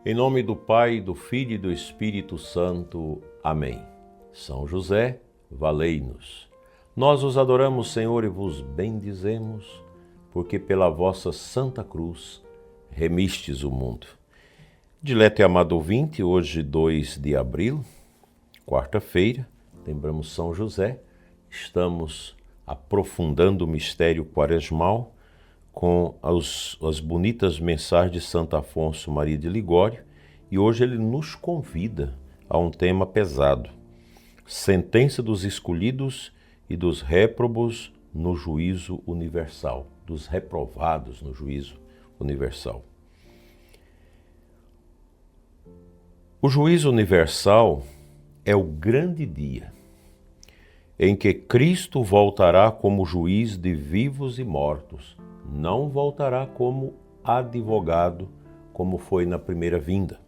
Em nome do Pai, do Filho e do Espírito Santo. Amém. São José, valei-nos. Nós os adoramos, Senhor, e vos bendizemos, porque pela vossa Santa Cruz remistes o mundo. Dileto e amado ouvinte, hoje 2 de abril, quarta-feira, lembramos São José, estamos aprofundando o mistério quaresmal com as bonitas mensagens de Santo Afonso Maria de Ligório, e hoje ele nos convida a um tema pesado: sentença dos escolhidos e dos réprobos no juízo universal, dos reprovados no juízo universal. O juízo universal é o grande dia em que Cristo voltará como juiz de vivos e mortos. Não voltará como advogado, como foi na primeira vinda.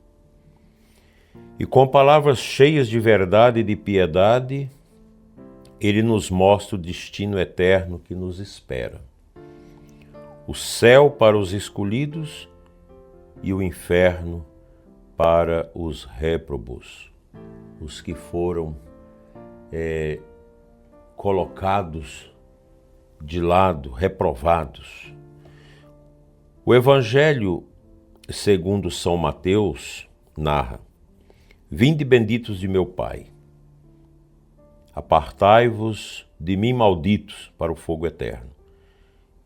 E com palavras cheias de verdade e de piedade, ele nos mostra o destino eterno que nos espera. O céu para os escolhidos e o inferno para os réprobos, os que foram colocados de lado, reprovados. O Evangelho segundo São Mateus narra: vinde benditos de meu Pai, apartai-vos de mim, malditos, para o fogo eterno.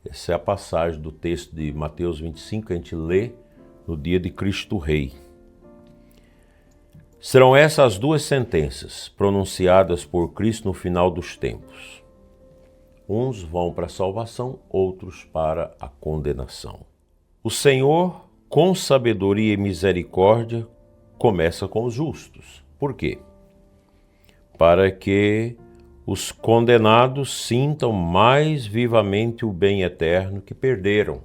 Essa é a passagem do texto de Mateus 25 que a gente lê no dia de Cristo Rei. Serão essas as duas sentenças pronunciadas por Cristo no final dos tempos. Uns vão para a salvação, outros para a condenação. O Senhor, com sabedoria e misericórdia, começa com os justos. Por quê? Para que os condenados sintam mais vivamente o bem eterno que perderam.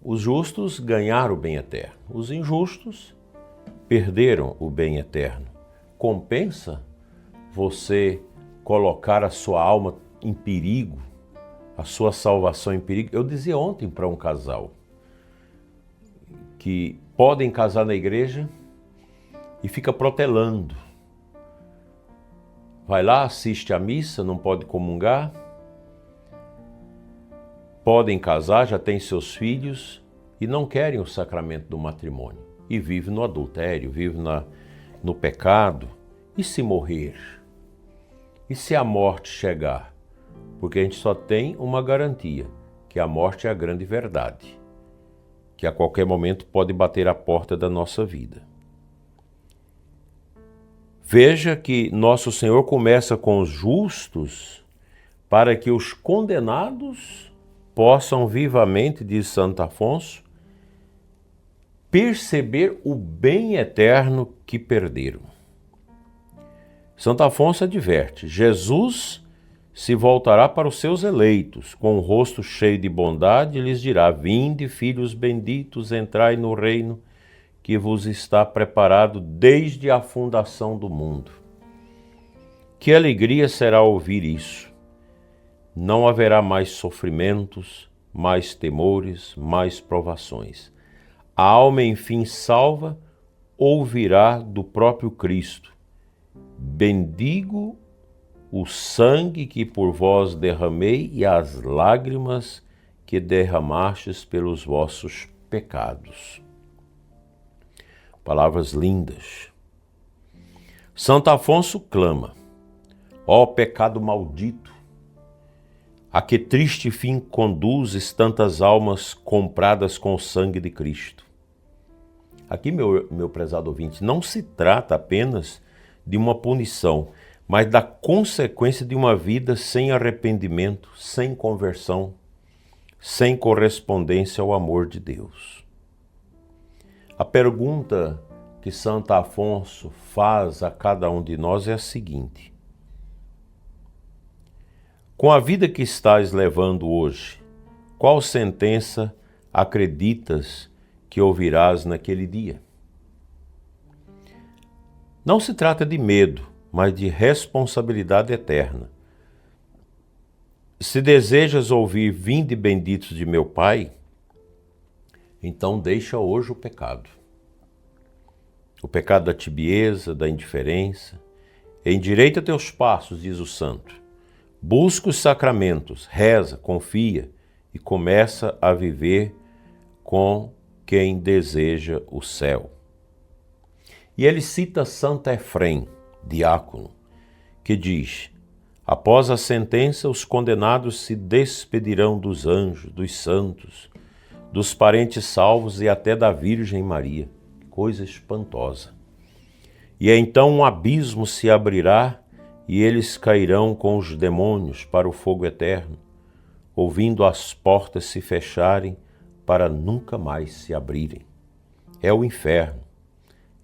Os justos ganharam o bem eterno. Os injustos perderam o bem eterno. Compensa você colocar a sua alma em perigo, a sua salvação em perigo? Eu dizia ontem para um casal que podem casar na igreja e fica protelando. Vai lá, assiste à missa, não pode comungar. Podem casar, já têm seus filhos e não querem o sacramento do matrimônio. E vive no adultério, vive no pecado. E se morrer? E se a morte chegar? Porque a gente só tem uma garantia, que a morte é a grande verdade, que a qualquer momento pode bater a porta da nossa vida. Veja que nosso Senhor começa com os justos para que os condenados possam vivamente, diz Santo Afonso, perceber o bem eterno que perderam. Santo Afonso adverte: Jesus se voltará para os seus eleitos, com o rosto cheio de bondade, e lhes dirá: vinde, filhos benditos, entrai no reino que vos está preparado desde a fundação do mundo. Que alegria será ouvir isso! Não haverá mais sofrimentos, mais temores, mais provações. A alma, enfim, salva, ouvirá do próprio Cristo: bendigo o sangue que por vós derramei e as lágrimas que derramastes pelos vossos pecados. Palavras lindas. Santo Afonso clama: ó pecado maldito, a que triste fim conduzes tantas almas compradas com o sangue de Cristo. Aqui, meu prezado ouvinte, não se trata apenas de uma punição, mas da consequência de uma vida sem arrependimento, sem conversão, sem correspondência ao amor de Deus. A pergunta que Santo Afonso faz a cada um de nós é a seguinte: com a vida que estás levando hoje, qual sentença acreditas que ouvirás naquele dia? Não se trata de medo, mas de responsabilidade eterna. Se desejas ouvir vinde benditos de meu Pai, Então deixa hoje o pecado. O pecado da tibieza, da indiferença. Endireita teus passos, diz o santo. Busca os sacramentos, reza, confia e começa a viver com quem deseja o céu. E ele cita Santo Efrém, diácono, que diz: após a sentença, os condenados se despedirão dos anjos, dos santos, dos parentes salvos e até da Virgem Maria. Coisa espantosa. E então um abismo se abrirá e eles cairão com os demônios para o fogo eterno, ouvindo as portas se fecharem para nunca mais se abrirem. É o inferno,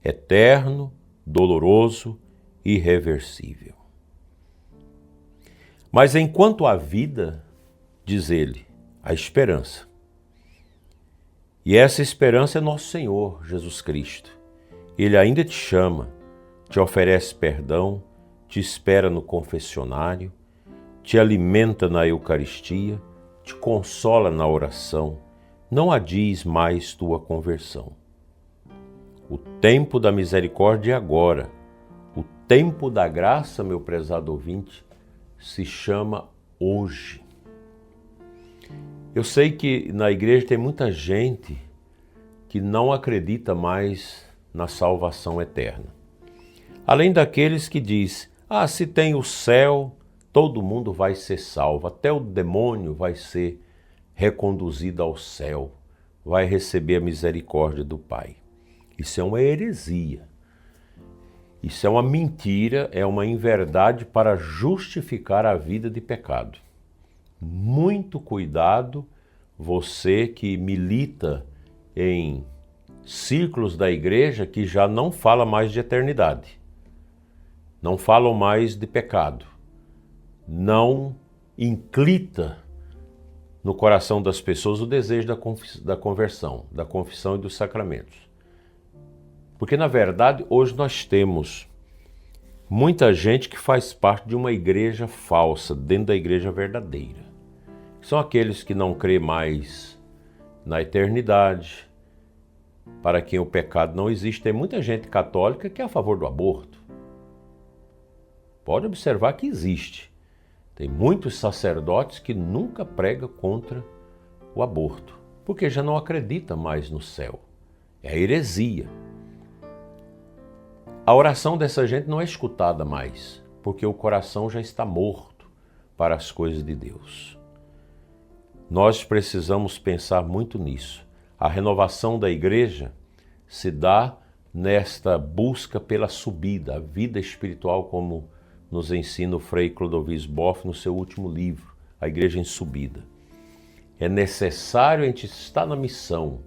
eterno, doloroso, irreversível. Mas enquanto há vida, diz ele, há esperança. E essa esperança é nosso Senhor Jesus Cristo. Ele ainda te chama, te oferece perdão, te espera no confessionário, te alimenta na Eucaristia, te consola na oração, não adies mais tua conversão. O tempo da misericórdia é agora. O tempo da graça, meu prezado ouvinte, se chama hoje. Eu sei que na igreja tem muita gente que não acredita mais na salvação eterna. Além daqueles que diz: se tem o céu, todo mundo vai ser salvo, até o demônio vai ser reconduzido ao céu, vai receber a misericórdia do Pai. Isso é uma heresia. Isso é uma mentira, é uma inverdade para justificar a vida de pecado. Muito cuidado, você que milita em círculos da igreja que já não fala mais de eternidade, não falam mais de pecado, não inclita no coração das pessoas o desejo da conversão, da confissão e dos sacramentos. Porque, na verdade, hoje nós temos muita gente que faz parte de uma igreja falsa, dentro da igreja verdadeira. São aqueles que não crê mais na eternidade, para quem o pecado não existe. Tem muita gente católica que é a favor do aborto. Pode observar que existe. Tem muitos sacerdotes que nunca pregam contra o aborto, porque já não acredita mais no céu. É heresia. A oração dessa gente não é escutada mais, porque o coração já está morto para as coisas de Deus. Nós precisamos pensar muito nisso. A renovação da igreja se dá nesta busca pela subida, a vida espiritual, como nos ensina o Frei Clodovis Boff no seu último livro, A Igreja em Subida. É necessário a gente estar na missão,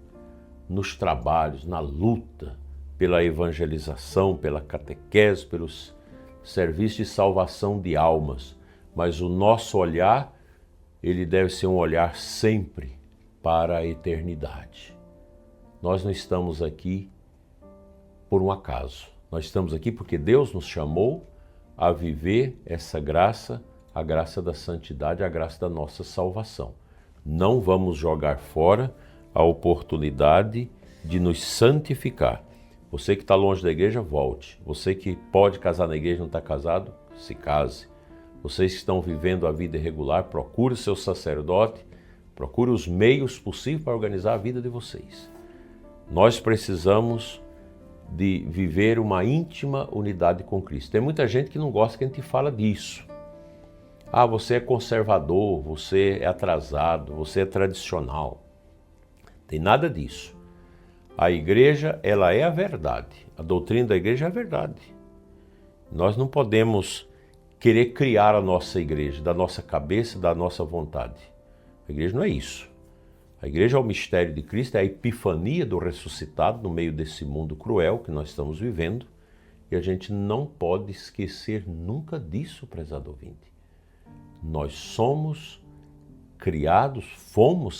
nos trabalhos, na luta pela evangelização, pela catequese, pelos serviços de salvação de almas. Mas o nosso olhar, ele deve ser um olhar sempre para a eternidade. Nós não estamos aqui por um acaso. Nós estamos aqui porque Deus nos chamou a viver essa graça, a graça da santidade, a graça da nossa salvação. Não vamos jogar fora a oportunidade de nos santificar. Você que está longe da igreja, volte. Você que pode casar na igreja e não está casado, se case. Vocês que estão vivendo a vida irregular, procure o seu sacerdote, procure os meios possíveis para organizar a vida de vocês. Nós precisamos de viver uma íntima unidade com Cristo. Tem muita gente que não gosta que a gente fala disso. Você é conservador, você é atrasado, você é tradicional. Tem nada disso. A igreja, ela é a verdade. A doutrina da igreja é a verdade. Nós não podemos querer criar a nossa igreja, da nossa cabeça, da nossa vontade. A igreja não é isso. A igreja é o mistério de Cristo, é a epifania do ressuscitado no meio desse mundo cruel que nós estamos vivendo. E a gente não pode esquecer nunca disso, prezado ouvinte. Nós fomos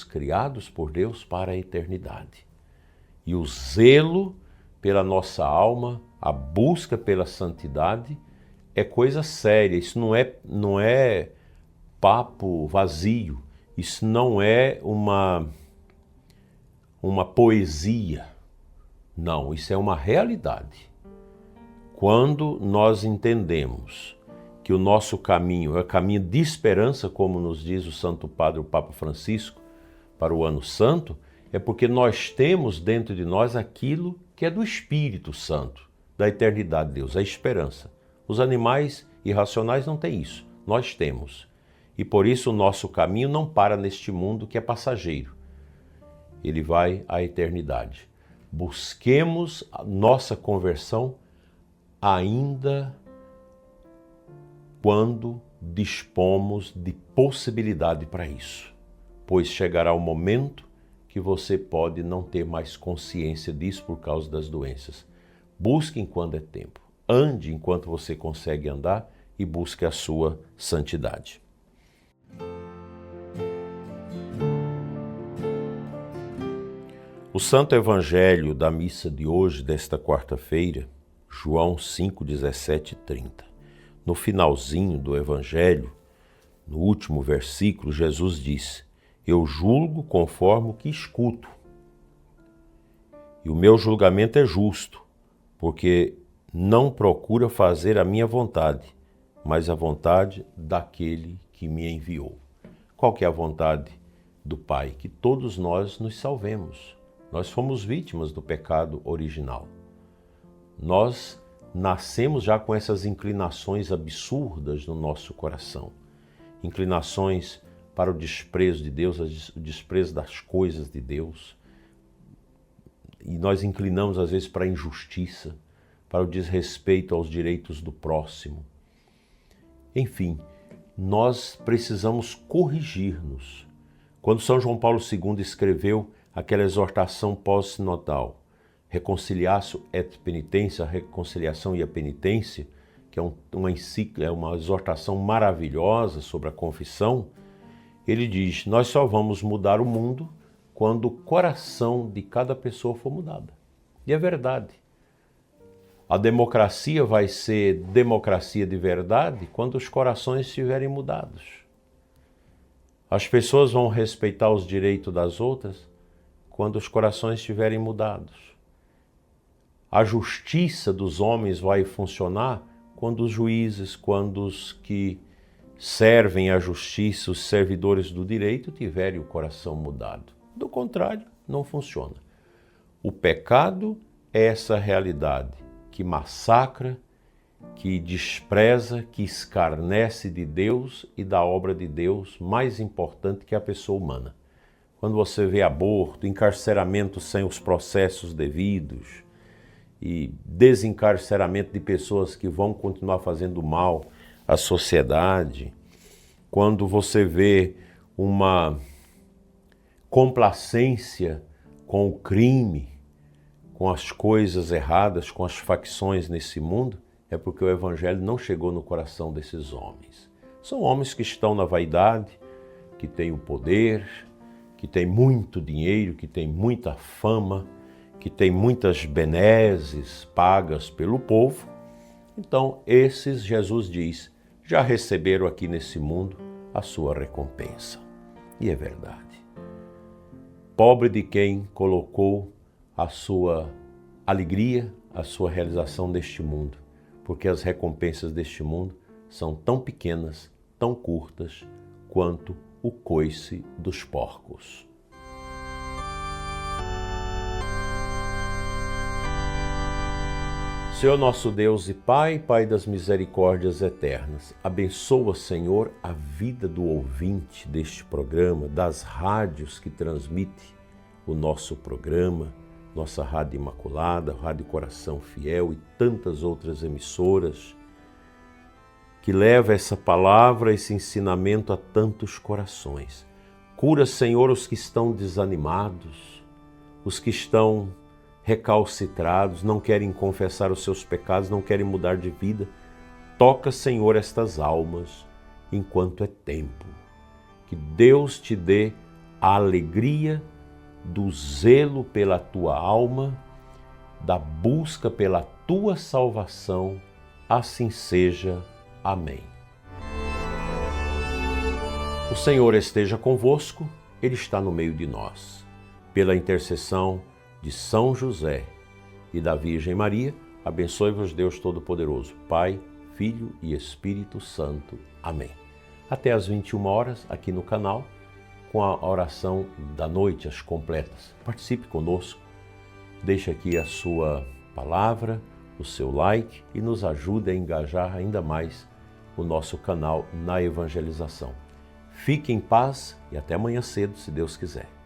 criados por Deus para a eternidade. E o zelo pela nossa alma, a busca pela santidade, é coisa séria. Isso não é papo vazio. Isso não é uma poesia. Não, isso é uma realidade. Quando nós entendemos que o nosso caminho é caminho de esperança, como nos diz o Santo Padre, o Papa Francisco, para o Ano Santo, é porque nós temos dentro de nós aquilo que é do Espírito Santo, da eternidade de Deus, a esperança. Os animais irracionais não têm isso, nós temos. E por isso o nosso caminho não para neste mundo que é passageiro. Ele vai à eternidade. Busquemos a nossa conversão ainda quando dispomos de possibilidade para isso, pois chegará o momento que você pode não ter mais consciência disso por causa das doenças. Busque enquanto é tempo, ande enquanto você consegue andar e busque a sua santidade. O Santo Evangelho da missa de hoje, desta quarta-feira, João 5, 17 e 30. No finalzinho do Evangelho, no último versículo, Jesus disse: eu julgo conforme o que escuto. E o meu julgamento é justo, porque não procura fazer a minha vontade, mas a vontade daquele que me enviou. Qual que é a vontade do Pai? Que todos nós nos salvemos. Nós fomos vítimas do pecado original. Nós nascemos já com essas inclinações absurdas no nosso coração. Inclinações para o desprezo de Deus, o desprezo das coisas de Deus. E nós inclinamos às vezes para a injustiça, para o desrespeito aos direitos do próximo. Enfim, nós precisamos corrigir-nos. Quando São João Paulo II escreveu aquela exortação pós-sinodal, Reconciliatio et Penitência, a reconciliação e a penitência, que é uma encíclica, é uma exortação maravilhosa sobre a confissão, ele diz: nós só vamos mudar o mundo quando o coração de cada pessoa for mudado. E é verdade. A democracia vai ser democracia de verdade quando os corações estiverem mudados. As pessoas vão respeitar os direitos das outras quando os corações estiverem mudados. A justiça dos homens vai funcionar quando os juízes, quando os que servem a justiça, os servidores do direito, tiverem o coração mudado. Do contrário, não funciona. O pecado é essa realidade que massacra, que despreza, que escarnece de Deus e da obra de Deus mais importante que a pessoa humana. Quando você vê aborto, encarceramento sem os processos devidos e desencarceramento de pessoas que vão continuar fazendo mal à sociedade, quando você vê uma complacência com o crime, com as coisas erradas, com as facções nesse mundo, é porque o Evangelho não chegou no coração desses homens. São homens que estão na vaidade, que têm o poder, que têm muito dinheiro, que têm muita fama, que têm muitas benesses pagas pelo povo. Então, esses, Jesus diz, já receberam aqui nesse mundo a sua recompensa. E é verdade. Pobre de quem colocou a sua alegria, a sua realização neste mundo, porque as recompensas deste mundo são tão pequenas, tão curtas, quanto o coice dos porcos. Senhor nosso Deus e Pai, Pai das misericórdias eternas, abençoa, Senhor, a vida do ouvinte deste programa, das rádios que transmite o nosso programa, nossa Rádio Imaculada, Rádio Coração Fiel e tantas outras emissoras, que leva essa palavra, esse ensinamento a tantos corações. Cura, Senhor, os que estão desanimados, os que estão recalcitrados, não querem confessar os seus pecados, não querem mudar de vida. Toca, Senhor, estas almas enquanto é tempo. Que Deus te dê a alegria do zelo pela tua alma, da busca pela tua salvação. Assim seja. Amém. O Senhor esteja convosco, Ele está no meio de nós. pela intercessão de São José e da Virgem Maria, abençoe-vos Deus Todo-Poderoso, Pai, Filho e Espírito Santo. Amém. Até às 21 horas aqui no canal, com a oração da noite, as completas. Participe conosco, deixe aqui a sua palavra, o seu like e nos ajude a engajar ainda mais o nosso canal na evangelização. Fique em paz e até amanhã cedo, se Deus quiser.